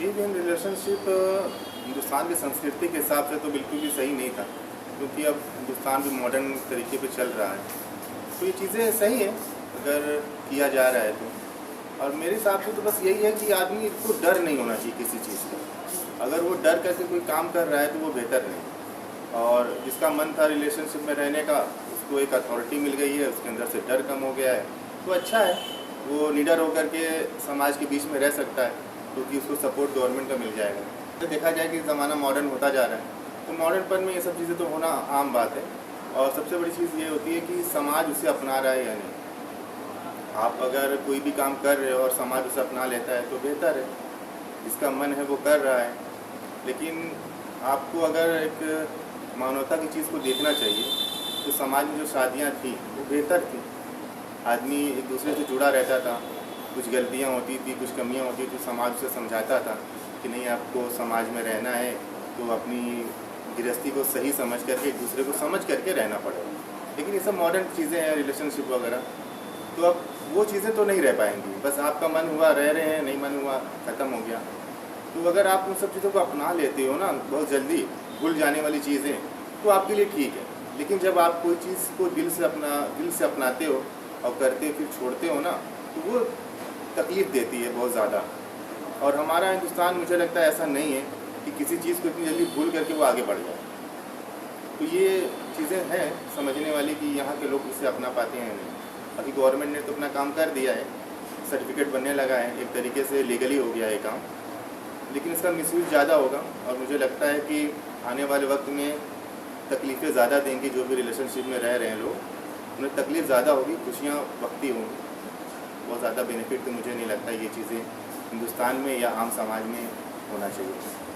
Live in relationship Hindustan की संस्कृति के हिसाब से तो बिल्कुल भी सही नहीं था, क्योंकि अब हिंदुस्तान भी मॉडर्न तरीके पे चल रहा है। तो ये चीज़ें सही है अगर किया जा रहा है तो। और मेरे हिसाब से तो बस यही है कि आदमी को डर नहीं होना चाहिए किसी चीज़ का। अगर वो डर करके कोई काम कर रहा है तो वो बेहतर नहीं। और जिसका मन था रिलेशनशिप में रहने का, उसको एक अथॉरिटी मिल गई है, उसके अंदर से डर कम हो गया है, तो अच्छा है। वो निडर होकर के समाज के बीच में रह सकता है, क्योंकि उसको सपोर्ट गवर्नमेंट का मिल जाएगा। तो देखा जाए कि ज़माना मॉडर्न होता जा रहा है, तो मॉडर्नपन में ये सब चीज़ें तो होना आम बात है। और सबसे बड़ी चीज़ ये होती है कि समाज उसे अपना रहा है या नहीं। आप अगर कोई भी काम कर रहे हो और समाज उसे अपना लेता है तो बेहतर है, जिसका मन है वो कर रहा है। लेकिन आपको अगर एक मानवता की चीज़ को देखना चाहिए, तो समाज में जो शादियाँ थी वो बेहतर थी। आदमी एक दूसरे से जुड़ा रहता था, कुछ गलतियाँ होती थी, कुछ कमियाँ होती थी, समाज उसे समझाता था कि नहीं आपको समाज में रहना है तो अपनी गृहस्थी को सही समझ करके एक दूसरे को समझ करके रहना पड़ेगा। लेकिन ये सब मॉडर्न चीज़ें हैं, रिलेशनशिप वगैरह, तो अब वो चीज़ें तो नहीं रह पाएंगी। बस आपका मन हुआ रह रहे हैं, नहीं मन हुआ ख़त्म हो गया। तो अगर आप उन सब चीज़ों को अपना लेते हो ना बहुत जल्दी, भूल जाने वाली चीज़ें, तो आपके लिए ठीक है। लेकिन जब आप कोई चीज़ को दिल से अपनाते हो और करते फिर छोड़ते हो ना, तो वो तकलीफ़ देती है बहुत ज़्यादा। और हमारा हिंदुस्तान मुझे लगता है ऐसा नहीं है कि किसी चीज़ को इतनी जल्दी भूल करके वो आगे बढ़ जाए। तो ये चीज़ें हैं समझने वाली कि यहाँ के लोग इसे अपना पाते हैं नहीं। अभी गवर्नमेंट ने तो अपना काम कर दिया है, सर्टिफिकेट बनने लगा है, एक तरीके से लीगली हो गया है काम। लेकिन इसका मिसयूज़ ज़्यादा होगा और मुझे लगता है कि आने वाले वक्त में तकलीफ़ें ज़्यादा देंगी। जो भी रिलेशनशिप में रह रहे हैं लोग, उन्हें तकलीफ़ ज़्यादा होगी, खुशियाँ वक्ती होंगी। बहुत ज़्यादा बेनिफिट तो मुझे नहीं लगता ये चीज़ें हिंदुस्तान में या आम समाज में होना चाहिए।